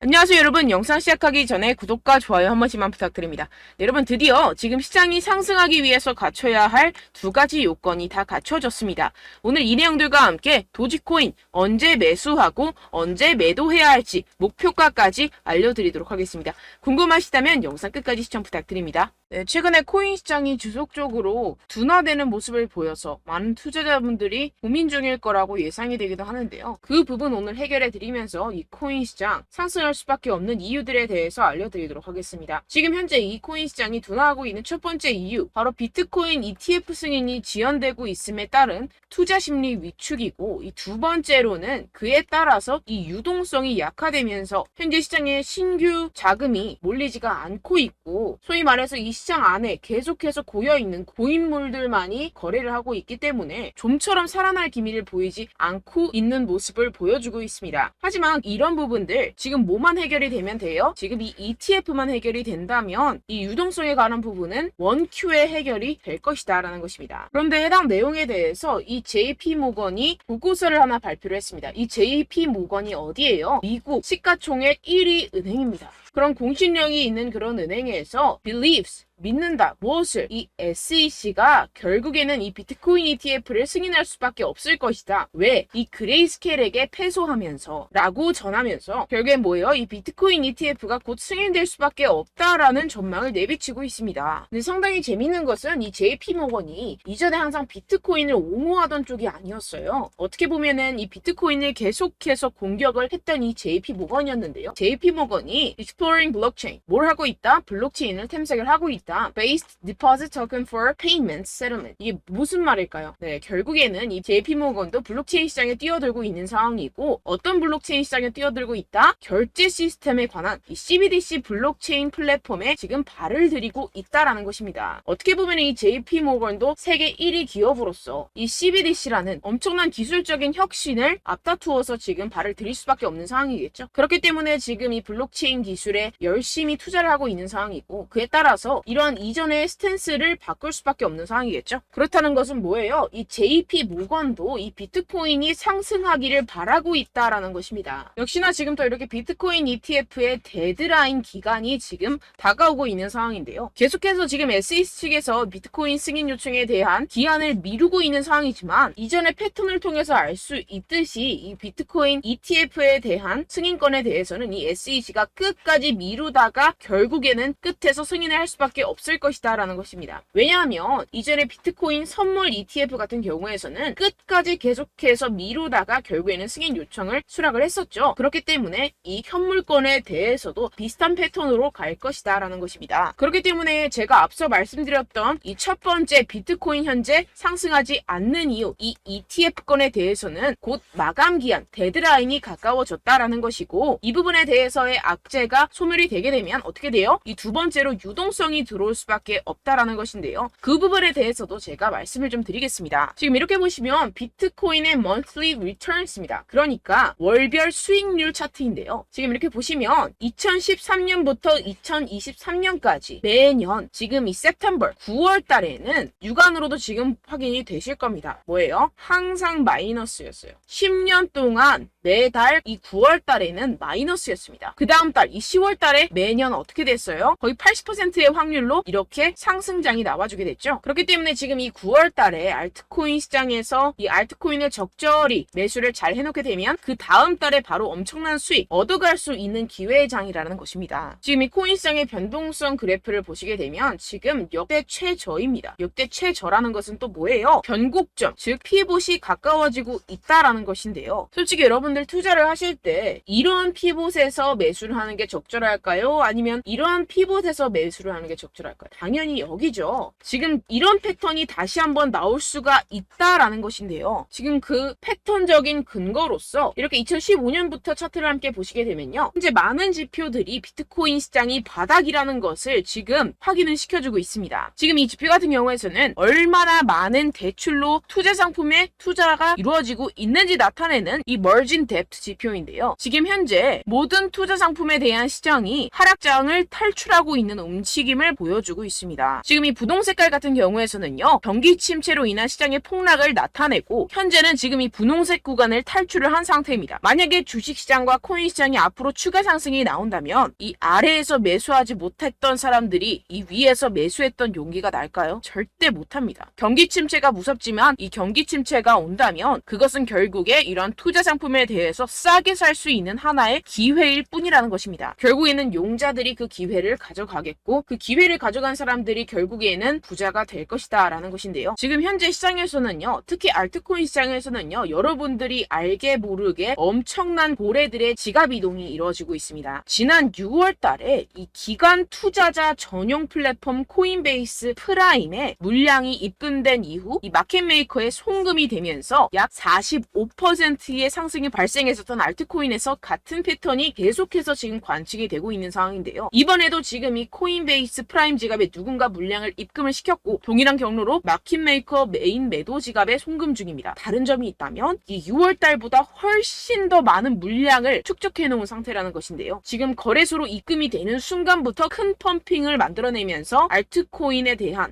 안녕하세요 여러분. 영상 시작하기 전에 구독과 좋아요 한 번씩만 부탁드립니다. 네, 여러분 드디어 지금 시장이 상승하기 위해서 갖춰야 할 두 가지 요건이 다 갖춰졌습니다. 오늘 이 내용들과 함께 도지코인 언제 매수하고 언제 매도해야 할지 목표가까지 알려드리도록 하겠습니다. 궁금하시다면 영상 끝까지 시청 부탁드립니다. 네, 최근에 코인 시장이 지속적으로 둔화되는 모습을 보여서 많은 투자자분들이 고민 중일 거라고 예상이 되기도 하는데요. 그 부분 오늘 해결해 드리면서 이 코인 시장 상승할 수밖에 없는 이유들에 대해서 알려드리도록 하겠습니다. 지금 현재 이 코인 시장이 둔화하고 있는 첫 번째 이유, 바로 비트코인 ETF 승인이 지연되고 있음에 따른 투자 심리 위축이고, 이 두 번째로는 그에 따라서 이 유동성이 약화되면서 현재 시장에 신규 자금이 몰리지가 않고 있고, 소위 말해서 이 시장 안에 계속해서 고여있는 고인물들만이 거래를 하고 있기 때문에 좀처럼 살아날 기미를 보이지 않고 있는 모습을 보여주고 있습니다. 하지만 이런 부분들 지금 뭐만 해결이 되면 돼요? 지금 이 ETF만 해결이 된다면 이 유동성에 관한 부분은 원큐에 해결이 될 것이다 라는 것입니다. 그런데 해당 내용에 대해서 이 JP모건이 보고서를 하나 발표를 했습니다. 이 JP모건이 어디예요? 미국 시가총액 1위 은행입니다. 그런 공신력이 있는 그런 은행에서 believes, 믿는다. 무엇을? 이 SEC가 결국에는 이 비트코인 ETF를 승인할 수밖에 없을 것이다. 왜? 이 그레이스케일에게 패소하면서 라고 전하면서 결국엔 뭐예요? 이 비트코인 ETF가 곧 승인될 수밖에 없다라는 전망을 내비치고 있습니다. 근데 상당히 재밌는 것은 이 JP모건이 이전에 항상 비트코인을 옹호하던 쪽이 아니었어요. 어떻게 보면은 이 비트코인을 계속해서 공격을 했던 이 JP모건이었는데요. JP모건이 Exploring Blockchain, 뭘 하고 있다? 블록체인을 탐색을 하고 있다. Based Deposit Token for Payment Settlement. 이게 무슨 말일까요? 네, 결국에는 이 JP모건도 블록체인 시장에 뛰어들고 있는 상황이고, 어떤 블록체인 시장에 뛰어들고 있다? 결제 시스템에 관한 이 CBDC 블록체인 플랫폼에 지금 발을 들이고 있다라는 것입니다. 어떻게 보면 이 JP모건도 세계 1위 기업으로서 이 CBDC라는 엄청난 기술적인 혁신을 앞다투어서 지금 발을 들일 수밖에 없는 상황이겠죠. 그렇기 때문에 지금 이 블록체인 기술에 열심히 투자를 하고 있는 상황이고, 그에 따라서 이러한 이전의 스탠스를 바꿀 수밖에 없는 상황이겠죠. 그렇다는 것은 뭐예요? 이 JP모건도 이 비트코인이 상승하기를 바라고 있다라는 것입니다. 역시나 지금도 이렇게 비트코인 ETF의 데드라인 기간이 지금 다가오고 있는 상황인데요. 계속해서 지금 SEC 측에서 비트코인 승인 요청에 대한 기한을 미루고 있는 상황이지만, 이전의 패턴을 통해서 알 수 있듯이 이 비트코인 ETF에 대한 승인권에 대해서는 이 SEC가 끝까지 미루다가 결국에는 끝에서 승인을 할 수밖에 없을 것이다 라는 것입니다. 왜냐하면 이전에 비트코인 선물 ETF 같은 경우에서는 끝까지 계속해서 미루다가 결국에는 승인 요청을 수락을 했었죠. 그렇기 때문에 이 현물권에 대해서도 비슷한 패턴으로 갈 것이다 라는 것입니다. 그렇기 때문에 제가 앞서 말씀드렸던 이 첫 번째 비트코인 현재 상승하지 않는 이유, 이 ETF권에 대해서는 곧 마감 기한, 데드라인이 가까워졌다라는 것이고, 이 부분에 대해서의 악재가 소멸이 되게 되면 어떻게 돼요? 이 두 번째로 유동성이 들어올 수밖에 없다라는 것인데요. 그 부분에 대해서도 제가 말씀을 좀 드리겠습니다. 지금 이렇게 보시면 비트코인의 monthly returns입니다. 그러니까 월별 수익률 차트인데요. 지금 이렇게 보시면 2013년부터 2023년까지 매년 지금 이 September 9월 달에는 육안으로도 지금 확인이 되실 겁니다. 뭐예요? 항상 마이너스였어요. 10년 동안 매달 이 9월 달에는 마이너스였습니다. 그 다음 달 이 10월 달에 매년 어떻게 됐어요? 거의 80%의 확률로 이렇게 상승장이 나와주게 됐죠. 그렇기 때문에 지금 이 9월 달에 알트코인 시장에서 이 알트코인을 적절히 매수를 잘 해놓게 되면 그 다음 달에 바로 엄청난 수익 얻어갈 수 있는 기회의 장이라는 것입니다. 지금 이 코인 시장의 변동성 그래프를 보시게 되면 지금 역대 최저입니다. 역대 최저라는 것은 또 뭐예요? 변곡점, 즉 피봇이 가까워지고 있다라는 것인데요. 솔직히 여러분들 투자를 하실 때 이런 피봇에서 매수를 하는 게 적절할까요? 아니면 이러한 피봇에서 매수를 하는 게 적절할까요? 당연히 여기죠. 지금 이런 패턴이 다시 한번 나올 수가 있다라는 것인데요. 지금 그 패턴적인 근거로서 이렇게 2015년부터 차트를 함께 보시게 되면요. 현재 많은 지표들이 비트코인 시장이 바닥이라는 것을 지금 확인을 시켜주고 있습니다. 지금 이 지표 같은 경우에서는 얼마나 많은 대출로 투자 상품에 투자가 이루어지고 있는지 나타내는 이 머진 뎁트 지표인데요. 지금 현재 모든 투자 상품에 대한 시장이 하락장을 탈출하고 있는 움직임을 보여주고 있습니다. 지금 이 분홍 색깔 같은 경우에서는요, 경기 침체로 인한 시장의 폭락을 나타내고 현재는 지금 이 분홍색 구간을 탈출을 한 상태입니다. 만약에 주식시장과 코인시장이 앞으로 추가 상승이 나온다면 이 아래에서 매수하지 못했던 사람들이 이 위에서 매수했던 용기가 날까요? 절대 못합니다. 경기 침체가 무섭지만 이 경기 침체가 온다면 그것은 결국에 이런 투자 상품에 대해서 싸게 살 수 있는 하나의 기회일 뿐이라는 것입니다. 결국에는 용자들이 그 기회를 가져가겠고 그 기회를 가져간 사람들이 결국에는 부자가 될 것이다 라는 것인데요. 지금 현재 시장에서는요, 특히 알트코인 시장에서는요, 여러분들이 알게 모르게 엄청난 고래들의 지갑 이동이 이루어지고 있습니다. 지난 6월 달에 이 기관 투자자 전용 플랫폼 코인베이스 프라임에 물량이 입금된 이후 이 마켓메이커의 송금이 되면서 약 45%의 상승이 발생했었던 알트코인에서 같은 패턴이 계속해서 지금 관측이 되고 있는 상황인데요. 이번에도 지금 이 코인베이스 프라임 지갑에 누군가 물량을 입금을 시켰고 동일한 경로로 마켓메이커 메인 매도 지갑에 송금 중입니다. 다른 점이 있다면 이 6월 달보다 훨씬 더 많은 물량을 축적해 놓은 상태라는 것인데요. 지금 거래소로 입금이 되는 순간부터 큰 펌핑을 만들어내면서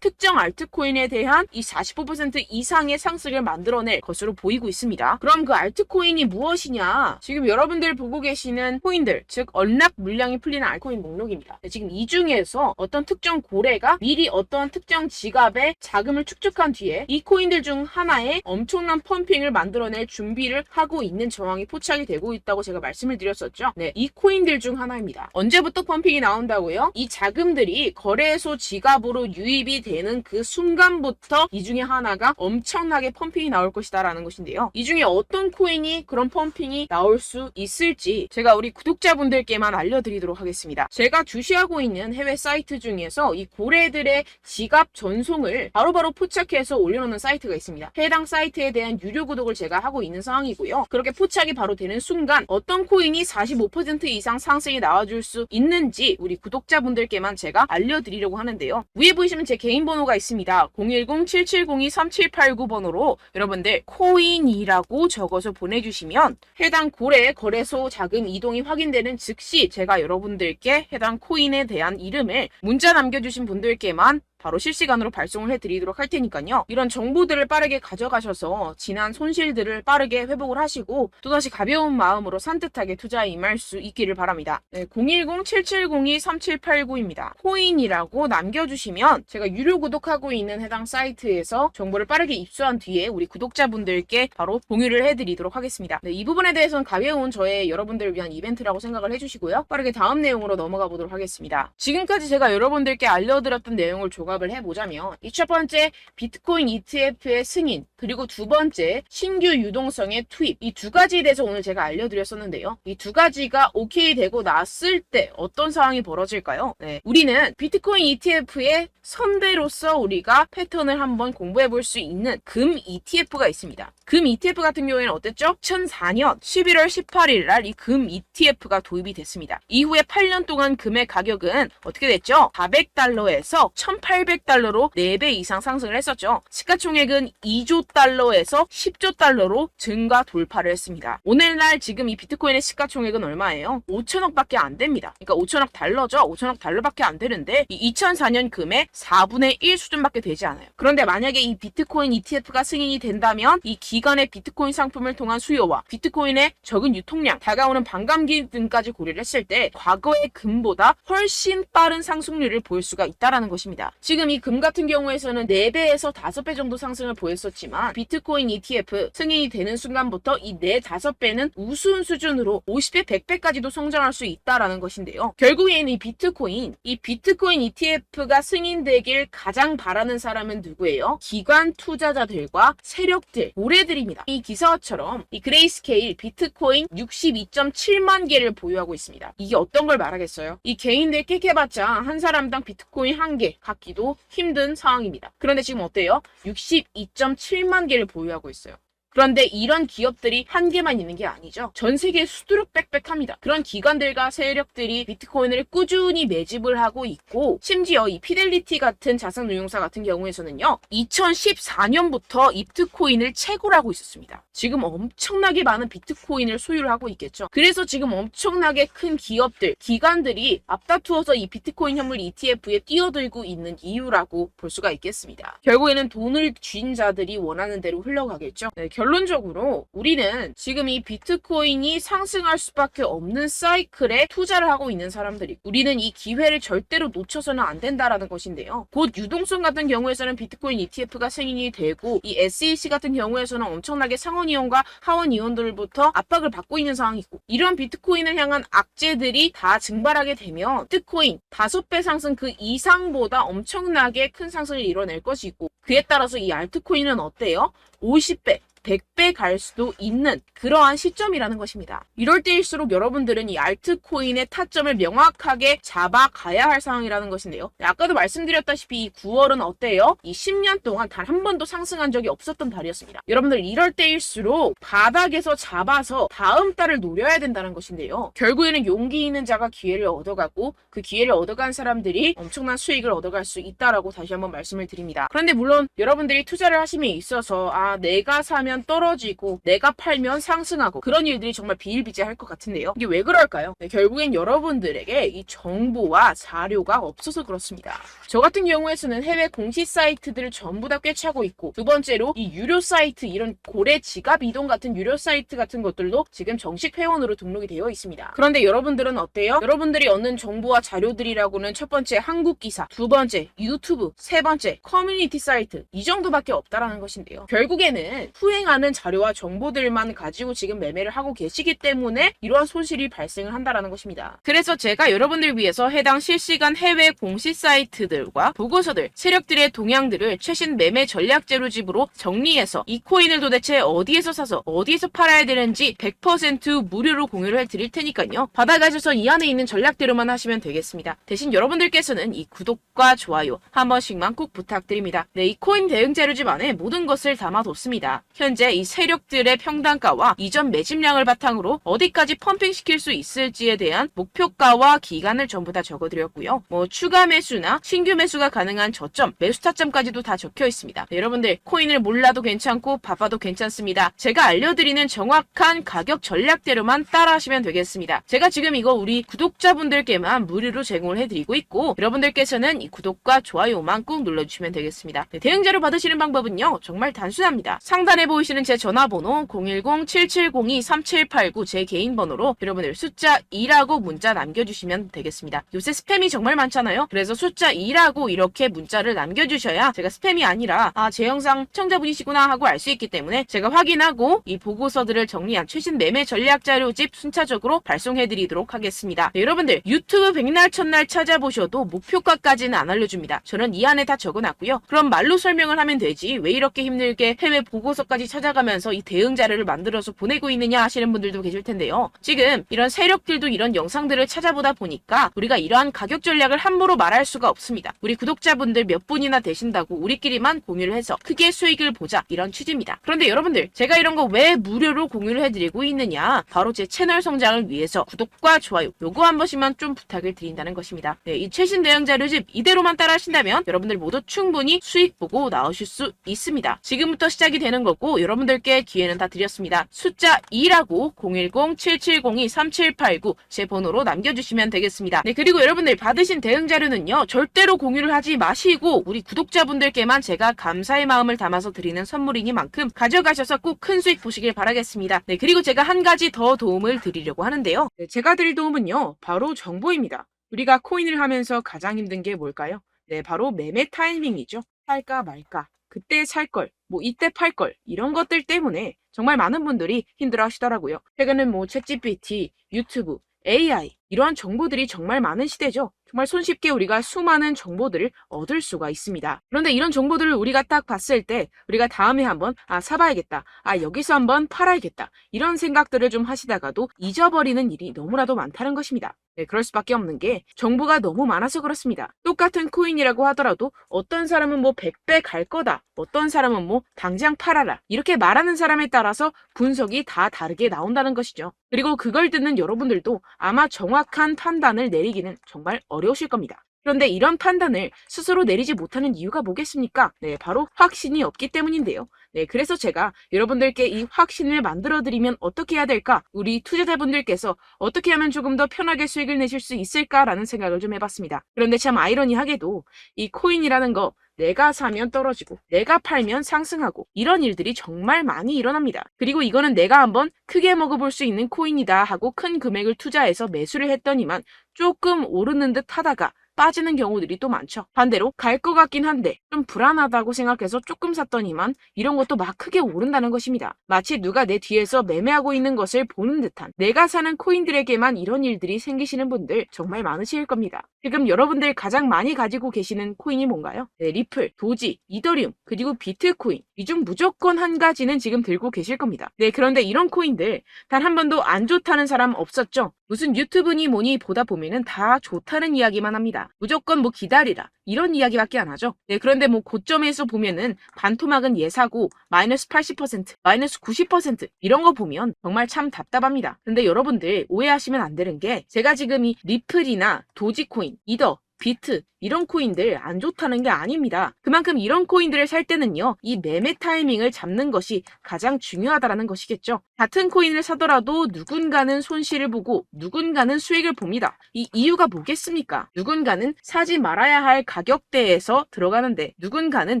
특정 알트코인에 대한 이 45% 이상의 상승을 만들어낼 것으로 보이고 있습니다. 그럼 그 알트코인이 무엇이냐? 지금 여러분들 보고 계시는 코인들, 즉 언락 물량이 풀리는 알트코인 목록입니다. 지금 이 중에서 어떤 특정 고래가 미리 어떤 특정 지갑에 자금을 축적한 뒤에 이 코인들 중 하나에 엄청난 펌핑을 만들어낼 준비를 하고 있는 정황이 포착이 되고 있다고 제가 말씀을 드렸었죠. 네, 이 코인들 중 하나입니다. 언제부터 펌핑이 나온다고요? 이 자금들이 거래소 지갑으로 유입이 되는 그 순간부터 이 중에 하나가 엄청나게 펌핑이 나올 것이다 라는 것인데요. 이 중에 어떤 코인이 그런 펌핑이 나올 수 있을지 제가 우리 구독자분들께만 알려드리도록 하겠습니다. 제가 주시하고 있는 해외 사이트 중에서 이 고래들의 지갑 전송을 바로바로 포착해서 올려놓는 사이트가 있습니다. 해당 사이트에 대한 유료 구독을 제가 하고 있는 상황이고요. 그렇게 포착이 바로 되는 순간 어떤 코인이 45% 이상 상승이 나와줄 수 있는지 우리 구독자분들께만 제가 알려드리려고 하는데요. 위에 보이시면 제 개인 번호가 있습니다. 010-7702-3789번호로 여러분들 코인이라고 적어서 보내주시면 해당 고래 거래소 자금 이동이 확인되는 즉시 제가 여러분들께 해당 코인에 대한 이름을 문자 남겨주신 분들께만 바로 실시간으로 발송을 해드리도록 할 테니까요. 이런 정보들을 빠르게 가져가셔서 지난 손실들을 빠르게 회복을 하시고 또다시 가벼운 마음으로 산뜻하게 투자에 임할 수 있기를 바랍니다. 네, 010-7702-3789입니다. 코인이라고 남겨주시면 제가 유료 구독하고 있는 해당 사이트에서 정보를 빠르게 입수한 뒤에 우리 구독자분들께 바로 공유를 해드리도록 하겠습니다. 네, 이 부분에 대해서는 가벼운 저의 여러분들을 위한 이벤트라고 생각을 해주시고요. 빠르게 다음 내용으로 넘어가 보도록 하겠습니다. 지금까지 제가 여러분들께 알려드렸던 내용을 조갑을 해보자면 이 첫 번째 비트코인 ETF의 승인, 그리고 두 번째 신규 유동성의 투입, 이 두 가지에 대해서 오늘 제가 알려드렸었는데요. 이 두 가지가 오케이 되고 났을 때 어떤 상황이 벌어질까요? 네, 우리는 비트코인 ETF의 선배로서 우리가 패턴을 한번 공부해 볼 수 있는 금 ETF가 있습니다. 금 ETF 같은 경우에는 어땠죠? 2004년 11월 18일 날 이 금 ETF가 도입이 됐습니다. 이후에 8년 동안 금의 가격은 어떻게 됐죠? 400달러에서 1800달러로 4배 이상 상승을 했었죠. 시가총액은 2조 달러에서 10조 달러로 증가 돌파를 했습니다. 오늘날 지금 이 비트코인의 시가총액은 얼마예요? 5천억밖에 안 됩니다. 그러니까 5천억 달러죠. 5천억 달러밖에 안 되는데 이 2004년 금의 4분의 1 수준밖에 되지 않아요. 그런데 만약에 이 비트코인 ETF가 승인이 된다면 이 기간의 비트코인 상품을 통한 수요와 비트코인의 적은 유통량, 다가오는 반감기 등까지 고려를 했을 때 과거의 금보다 훨씬 빠른 상승률을 보일 수가 있다는 것입니다. 지금 이 금 같은 경우에서는 4배에서 5배 정도 상승을 보였었지만 비트코인 ETF 승인이 되는 순간부터 이 4, 5배는 우스운 수준으로 50배, 100배까지도 성장할 수 있다는 것인데요. 결국에는 이 비트코인 ETF가 승인되길 가장 바라는 사람은 누구예요? 기관 투자자들과 세력들, 고래들입니다. 이 기사처럼 이 그레이스케일 비트코인 62.7만 개를 보유하고 있습니다. 이게 어떤 걸 말하겠어요? 이 개인들 깨깨봤자 한 사람당 비트코인 1개 갖기도 힘든 상황입니다. 그런데 지금 어때요? 62.7만 개를 보유하고 있어요. 그런데 이런 기업들이 한 개만 있는 게 아니죠. 전 세계에 수두룩 빽빽합니다. 그런 기관들과 세력들이 비트코인을 꾸준히 매집을 하고 있고, 심지어 이 피델리티 같은 자산운용사 같은 경우에서는요, 2014년부터 비트코인을 채굴하고 있었습니다. 지금 엄청나게 많은 비트코인을 소유를 하고 있겠죠. 그래서 지금 엄청나게 큰 기업들, 기관들이 앞다투어서 이 비트코인 현물 ETF에 뛰어들고 있는 이유라고 볼 수가 있겠습니다. 결국에는 돈을 쥔 자들이 원하는 대로 흘러가겠죠. 네, 결론적으로 우리는 지금 이 비트코인이 상승할 수밖에 없는 사이클에 투자를 하고 있는 사람들이, 우리는 이 기회를 절대로 놓쳐서는 안 된다라는 것인데요. 곧 유동성 같은 경우에서는 비트코인 ETF가 승인이 되고, 이 SEC 같은 경우에서는 엄청나게 상원의원과 하원의원들부터 압박을 받고 있는 상황이고, 이런 비트코인을 향한 악재들이 다 증발하게 되면 비트코인 5배 상승 그 이상보다 엄청나게 큰 상승을 이뤄낼 것이고, 그에 따라서 이 알트코인은 어때요? 50배, 100배 갈 수도 있는 그러한 시점이라는 것입니다. 이럴 때일수록 여러분들은 이 알트코인의 타점을 명확하게 잡아가야 할 상황이라는 것인데요. 아까도 말씀드렸다시피 이 9월은 어때요? 이 10년 동안 단 한 번도 상승한 적이 없었던 달이었습니다. 여러분들 이럴 때일수록 바닥에서 잡아서 다음 달을 노려야 된다는 것인데요. 결국에는 용기 있는 자가 기회를 얻어가고, 그 기회를 얻어간 사람들이 엄청난 수익을 얻어갈 수 있다라고 다시 한번 말씀을 드립니다. 그런데 물론 여러분들이 투자를 하심에 있어서 내가 사면 떨어지고 내가 팔면 상승하고 그런 일들이 정말 비일비재할 것 같은데요. 이게 왜 그럴까요? 네, 결국엔 여러분들에게 이 정보와 자료가 없어서 그렇습니다. 저 같은 경우에서는 해외 공시 사이트들을 전부 다 꿰차고 있고, 두 번째로 이 유료 사이트, 이런 고래 지갑 이동 같은 유료 사이트 같은 것들도 지금 정식 회원으로 등록이 되어 있습니다. 그런데 여러분들은 어때요? 여러분들이 얻는 정보와 자료들이라고는 첫 번째 한국 기사, 두 번째 유튜브, 세 번째 커뮤니티 사이트, 이 정도밖에 없다라는 것인데요. 결국에는 후행하는 자료와 정보들만 가지고 지금 매매를 하고 계시기 때문에 이러한 손실이 발생을 한다라는 것입니다. 그래서 제가 여러분들 위해서 해당 실시간 해외 공시 사이트들과 보고서들, 세력들의 동향들을 최신 매매 전략 재료집으로 정리해서 이 코인을 도대체 어디에서 사서 어디에서 팔아야 되는지 100% 무료로 공유를 해드릴 테니까요. 받아가셔서 이 안에 있는 전략대로만 하시면 되겠습니다. 대신 여러분들께서는 이 구독과 좋아요 한 번씩만 꼭 부탁드립니다. 네, 이 코인 대응 재료집 안에 모든 것을 담아뒀습니다. 현재 이 세력들의 평단가와 이전 매집량을 바탕으로 어디까지 펌핑시킬 수 있을지에 대한 목표가와 기간을 전부 다 적어드렸고요. 추가 매수나 신규 매수가 가능한 저점, 매수 타점까지도 다 적혀 있습니다. 네, 여러분들 코인을 몰라도 괜찮고 바빠도 괜찮습니다. 제가 알려드리는 정확한 가격 전략대로만 따라하시면 되겠습니다. 제가 지금 이거 우리 구독자분들께만 무료로 제공을 해드리고 있고, 여러분들께서는 이 구독과 좋아요만 꾹 눌러주시면 되겠습니다. 네, 대응 자료 받으시는 방법은요, 정말 단순합니다. 상단에 보이시는 제 전화번호 010-7702-3789 제 개인 번호로 여러분들 숫자 2라고 문자 남겨주시면 되겠습니다. 요새 스팸이 정말 많잖아요. 그래서 숫자 2라고 이렇게 문자를 남겨주셔야 제가 스팸이 아니라 제 영상 시청자분이시구나 하고 알 수 있기 때문에 제가 확인하고 이 보고서들을 정리한 최신 매매 전략 자료집 순차적으로 발송해드리도록 하겠습니다. 네, 여러분들 유튜브 백날 첫날 찾아보셔도 목표가까지는 안 알려줍니다. 저는 이 안에 다 적어놨고요. 그럼 말로 설명을 하면 되지 왜 이렇게 힘들게 해외 보고서까지 찾아가면서 이 대응 자료를 만들어서 보내고 있느냐 하시는 분들도 계실 텐데요. 지금 이런 세력들도 이런 영상들을 찾아보다 보니까 우리가 이러한 가격 전략을 함부로 말할 수가 없습니다. 우리 구독자분들 몇 분이나 되신다고 우리끼리만 공유를 해서 크게 수익을 보자, 이런 취지입니다. 그런데 여러분들, 제가 이런 거 왜 무료로 공유를 해드리고 있느냐? 바로 제 채널 성장을 위해서 구독과 좋아요 요거 한 번씩만 좀 부탁을 드린다는 것입니다. 네, 이 최신 대응 자료집 이대로만 따라 하신다면 여러분들 모두 충분히 수익 보고 나오실 수 있습니다. 지금부터 시작이 되는 거고, 여러분들께 기회는 다 드렸습니다. 숫자 2라고 010-7702-3789 제 번호로 남겨주시면 되겠습니다. 네, 그리고 여러분들 받으신 대응 자료는요, 절대로 공유를 하지 마시고 우리 구독자분들께만 제가 감사의 마음을 담아서 드리는 선물이니만큼 가져가셔서 꼭 큰 수익 보시길 바라겠습니다. 네, 그리고 제가 한 가지 더 도움을 드리려고 하는데요. 네, 제가 드릴 도움은요, 바로 정보입니다. 우리가 코인을 하면서 가장 힘든 게 뭘까요? 네, 바로 매매 타이밍이죠. 살까 말까, 그때 살 걸, 이때 팔 걸, 이런 것들 때문에 정말 많은 분들이 힘들어 하시더라고요. 최근엔 챗GPT, 유튜브, AI, 이러한 정보들이 정말 많은 시대죠. 정말 손쉽게 우리가 수많은 정보들을 얻을 수가 있습니다. 그런데 이런 정보들을 우리가 딱 봤을 때 우리가 다음에 한번 사봐야겠다. 여기서 한번 팔아야겠다. 이런 생각들을 좀 하시다가도 잊어버리는 일이 너무나도 많다는 것입니다. 네, 그럴 수밖에 없는 게 정보가 너무 많아서 그렇습니다. 똑같은 코인이라고 하더라도 어떤 사람은 뭐 100배 갈 거다. 어떤 사람은 뭐 당장 팔아라. 이렇게 말하는 사람에 따라서 분석이 다 다르게 나온다는 것이죠. 그리고 그걸 듣는 여러분들도 아마 정확한 판단을 내리기는 정말 어려우실 겁니다. 그런데 이런 판단을 스스로 내리지 못하는 이유가 뭐겠습니까? 네, 바로 확신이 없기 때문인데요. 네, 그래서 제가 여러분들께 이 확신을 만들어드리면 어떻게 해야 될까? 우리 투자자분들께서 어떻게 하면 조금 더 편하게 수익을 내실 수 있을까라는 생각을 좀 해봤습니다. 그런데 참 아이러니하게도 이 코인이라는 거 내가 사면 떨어지고 내가 팔면 상승하고 이런 일들이 정말 많이 일어납니다. 그리고 이거는 내가 한번 크게 먹어볼 수 있는 코인이다 하고 큰 금액을 투자해서 매수를 했더니만 조금 오르는 듯 하다가 빠지는 경우들이 또 많죠. 반대로 갈 것 같긴 한데 좀 불안하다고 생각해서 조금 샀더니만 이런 것도 막 크게 오른다는 것입니다. 마치 누가 내 뒤에서 매매하고 있는 것을 보는 듯한 내가 사는 코인들에게만 이런 일들이 생기시는 분들 정말 많으실 겁니다. 지금 여러분들 가장 많이 가지고 계시는 코인이 뭔가요? 네, 리플, 도지, 이더리움, 그리고 비트코인. 이 중 무조건 한 가지는 지금 들고 계실 겁니다. 네, 그런데 이런 코인들 단 한 번도 안 좋다는 사람 없었죠? 무슨 유튜브니 뭐니 보다 보면은 다 좋다는 이야기만 합니다. 무조건 뭐 기다리라. 이런 이야기밖에 안 하죠. 네, 그런데 뭐 고점에서 보면은 반토막은 예사고 마이너스 80%, 마이너스 90% 이런 거 보면 정말 참 답답합니다. 근데 여러분들 오해하시면 안 되는 게 제가 지금 이 리플이나 도지코인, 이더, 비트 이런 코인들 안 좋다는 게 아닙니다. 그만큼 이런 코인들을 살 때는요. 이 매매 타이밍을 잡는 것이 가장 중요하다는 것이겠죠. 같은 코인을 사더라도 누군가는 손실을 보고 누군가는 수익을 봅니다. 이 이유가 뭐겠습니까? 누군가는 사지 말아야 할 가격대에서 들어가는데 누군가는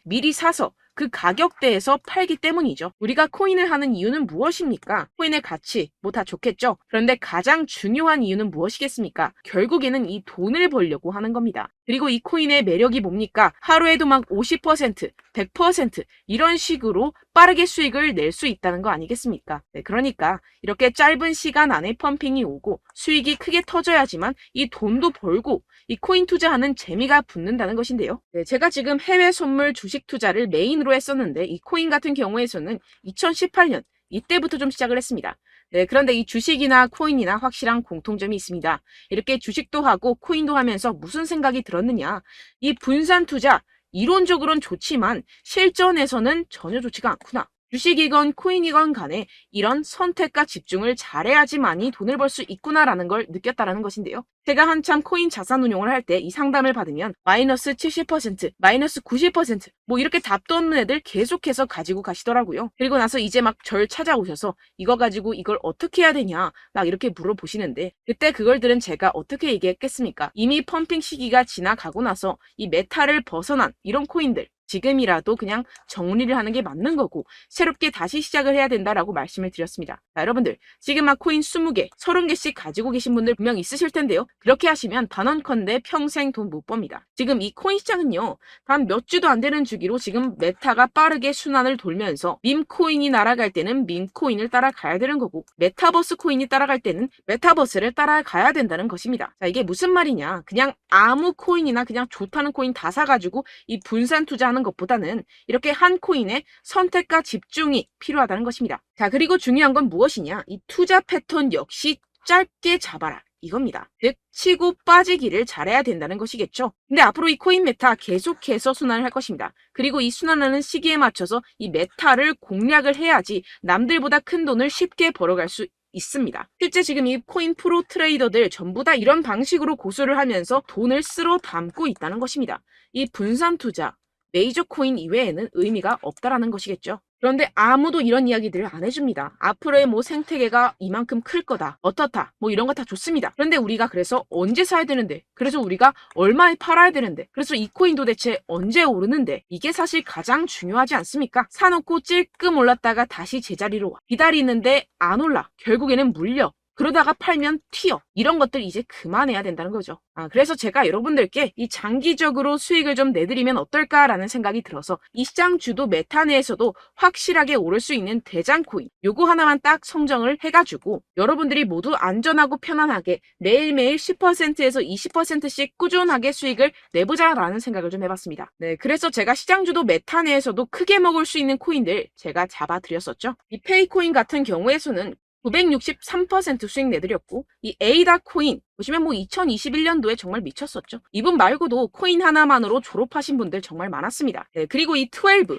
미리 사서 그 가격대에서 팔기 때문이죠. 우리가 코인을 하는 이유는 무엇입니까? 코인의 가치, 뭐 다 좋겠죠? 그런데 가장 중요한 이유는 무엇이겠습니까? 결국에는 이 돈을 벌려고 하는 겁니다. 그리고 이 코인의 매력이 뭡니까? 하루에도 막 50%, 100% 이런 식으로 빠르게 수익을 낼 수 있다는 거 아니겠습니까? 네, 그러니까 이렇게 짧은 시간 안에 펌핑이 오고 수익이 크게 터져야지만 이 돈도 벌고 이 코인 투자하는 재미가 붙는다는 것인데요. 네, 제가 지금 해외 선물 주식 투자를 메인으로 했었는데 이 코인 같은 경우에서는 2018년 이때부터 좀 시작을 했습니다. 네, 그런데 이 주식이나 코인이나 확실한 공통점이 있습니다. 이렇게 주식도 하고 코인도 하면서 무슨 생각이 들었느냐. 이 분산 투자, 이론적으로는 좋지만 실전에서는 전혀 좋지가 않구나. 주식이건 코인이건 간에 이런 선택과 집중을 잘해야지만이 돈을 벌 수 있구나라는 걸 느꼈다라는 것인데요. 제가 한참 코인 자산 운용을 할 때 이 상담을 받으면 마이너스 70%, 마이너스 90% 뭐 이렇게 답도 없는 애들 계속해서 가지고 가시더라고요. 그리고 나서 이제 막 절 찾아오셔서 이거 가지고 이걸 어떻게 해야 되냐 막 이렇게 물어보시는데 그때 그걸 들은 제가 어떻게 얘기했겠습니까? 이미 펌핑 시기가 지나가고 나서 이 메타를 벗어난 이런 코인들 지금이라도 그냥 정리를 하는 게 맞는 거고 새롭게 다시 시작을 해야 된다라고 말씀을 드렸습니다. 자, 여러분들 지금 막 코인 20개, 30개씩 가지고 계신 분들 분명 있으실 텐데요. 그렇게 하시면 단언컨대 평생 돈 못 법니다. 지금 이 코인 시장은요. 단 몇 주도 안 되는 주기로 지금 메타가 빠르게 순환을 돌면서 밈코인이 날아갈 때는 밈코인을 따라가야 되는 거고 메타버스 코인이 따라갈 때는 메타버스를 따라가야 된다는 것입니다. 자, 이게 무슨 말이냐. 그냥 아무 코인이나 그냥 좋다는 코인 다 사가지고 이 분산 투자하는 것보다는 이렇게 한 코인에 선택과 집중이 필요하다는 것입니다. 자, 그리고 중요한 건 무엇이냐? 이 투자 패턴 역시 짧게 잡아라. 이겁니다. 즉 치고 빠지기를 잘해야 된다는 것이겠죠. 근데 앞으로 이 코인 메타 계속해서 순환을 할 것입니다. 그리고 이 순환하는 시기에 맞춰서 이 메타를 공략을 해야지 남들보다 큰 돈을 쉽게 벌어갈 수 있습니다. 실제 지금 이 코인 프로 트레이더들 전부 다 이런 방식으로 고수를 하면서 돈을 쓸어 담고 있다는 것입니다. 이 분산 투자, 메이저 코인 이외에는 의미가 없다라는 것이겠죠. 그런데 아무도 이런 이야기들을 안 해줍니다. 앞으로의 뭐 생태계가 이만큼 클 거다. 어떻다. 뭐 이런 거 다 좋습니다. 그런데 우리가 그래서 언제 사야 되는데? 그래서 우리가 얼마에 팔아야 되는데? 그래서 이 코인 도대체 언제 오르는데? 이게 사실 가장 중요하지 않습니까? 사놓고 찔끔 올랐다가 다시 제자리로 와. 기다리는데 안 올라. 결국에는 물려. 그러다가 팔면 튀어. 이런 것들 이제 그만해야 된다는 거죠. 그래서 제가 여러분들께 이 장기적으로 수익을 좀 내드리면 어떨까라는 생각이 들어서 이 시장 주도 메타 내에서도 확실하게 오를 수 있는 대장 코인 요거 하나만 딱 선정을 해가지고 여러분들이 모두 안전하고 편안하게 매일매일 10%에서 20%씩 꾸준하게 수익을 내보자라는 생각을 좀 해봤습니다. 네, 그래서 제가 시장 주도 메타 내에서도 크게 먹을 수 있는 코인들 제가 잡아드렸었죠. 이 페이코인 같은 경우에서는 963% 수익 내드렸고 이 에이다 코인 보시면 2021년도에 정말 미쳤었죠. 이분 말고도 코인 하나만으로 졸업하신 분들 정말 많았습니다. 네, 그리고 이 12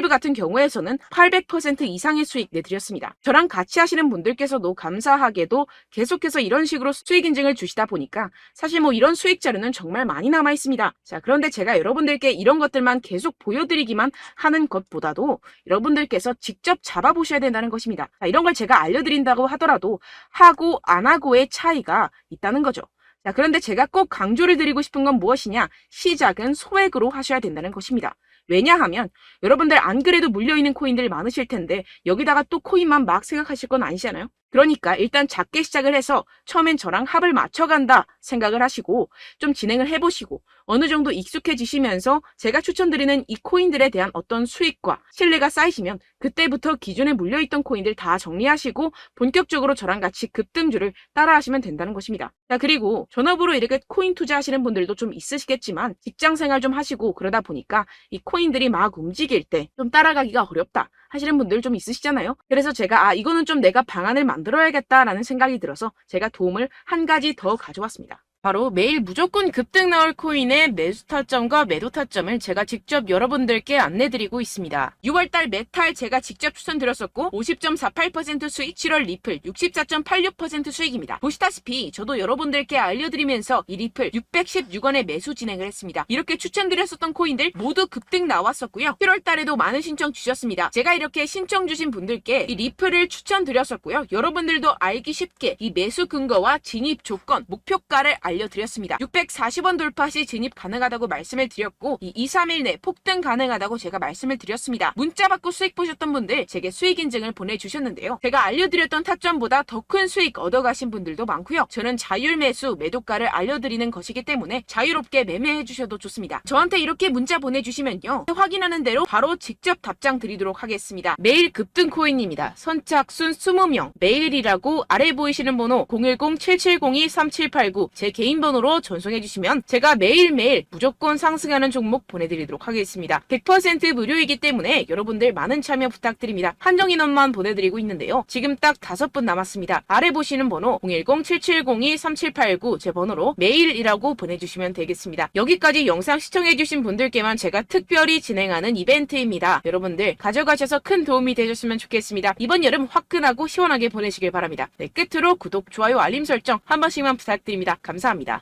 같은 경우에서는 800% 이상의 수익 내드렸습니다. 저랑 같이 하시는 분들께서도 감사하게도 계속해서 이런 식으로 수익 인증을 주시다 보니까 사실 이런 수익 자료는 정말 많이 남아 있습니다. 자, 그런데 제가 여러분들께 이런 것들만 계속 보여드리기만 하는 것보다도 여러분들께서 직접 잡아보셔야 된다는 것입니다. 자, 이런 걸 제가 알려드린다고 하더라도 하고 안 하고의 차이가 있다는 거죠. 자, 그런데 제가 꼭 강조를 드리고 싶은 건 무엇이냐? 시작은 소액으로 하셔야 된다는 것입니다. 왜냐하면 여러분들 안 그래도 물려있는 코인들 많으실 텐데 여기다가 또 코인만 막 생각하실 건 아니잖아요. 그러니까 일단 작게 시작을 해서 처음엔 저랑 합을 맞춰간다 생각을 하시고 좀 진행을 해보시고 어느 정도 익숙해지시면서 제가 추천드리는 이 코인들에 대한 어떤 수익과 신뢰가 쌓이시면 그때부터 기존에 물려있던 코인들 다 정리하시고 본격적으로 저랑 같이 급등주를 따라하시면 된다는 것입니다. 자, 그리고 전업으로 이렇게 코인 투자하시는 분들도 좀 있으시겠지만 직장생활 좀 하시고 그러다 보니까 이 코인들이 막 움직일 때 좀 따라가기가 어렵다 하시는 분들 좀 있으시잖아요. 그래서 제가 이거는 좀 내가 방안을 만들어야겠다라는 생각이 들어서 제가 도움을 한 가지 더 가져왔습니다. 바로 매일 무조건 급등 나올 코인의 매수 타점과 매도 타점을 제가 직접 여러분들께 안내드리고 있습니다. 6월달 메탈 제가 직접 추천드렸었고 50.48% 수익, 7월 리플 64.86% 수익입니다. 보시다시피 저도 여러분들께 알려드리면서 이 리플 616원에 매수 진행을 했습니다. 이렇게 추천드렸었던 코인들 모두 급등 나왔었고요. 7월달에도 많은 신청 주셨습니다. 제가 이렇게 신청 주신 분들께 이 리플을 추천드렸었고요. 여러분들도 알기 쉽게 이 매수 근거와 진입 조건, 목표가를 알려드렸습니다. 640원 돌파 시 진입 가능하다고 말씀을 드렸고 이 2, 3일 내 폭등 가능하다고 제가 말씀을 드렸습니다. 문자 받고 수익 보셨던 분들 제게 수익 인증을 보내주셨는데요. 제가 알려드렸던 타점보다 더 큰 수익 얻어가신 분들도 많고요. 저는 자율 매수 매도가를 알려드리는 것이기 때문에 자유롭게 매매해 주셔도 좋습니다. 저한테 이렇게 문자 보내주시면요. 확인하는 대로 바로 직접 답장 드리도록 하겠습니다. 매일 급등 코인입니다. 선착순 20명 매일이라고 아래 보이시는 번호 010-7702-3789 제 개인 번호로 전송해 주시면 제가 매일매일 무조건 상승하는 종목 보내드리도록 하겠습니다. 100% 무료이기 때문에 여러분들 많은 참여 부탁드립니다. 한정 인원만 보내드리고 있는데요. 지금 딱 5분 남았습니다. 아래 보시는 번호 010-7702-3789 제 번호로 메일이라고 보내주시면 되겠습니다. 여기까지 영상 시청해주신 분들께만 제가 특별히 진행하는 이벤트입니다. 여러분들 가져가셔서 큰 도움이 되셨으면 좋겠습니다. 이번 여름 화끈하고 시원하게 보내시길 바랍니다. 네, 끝으로 구독, 좋아요, 알림 설정 한 번씩만 부탁드립니다. 감사합니다.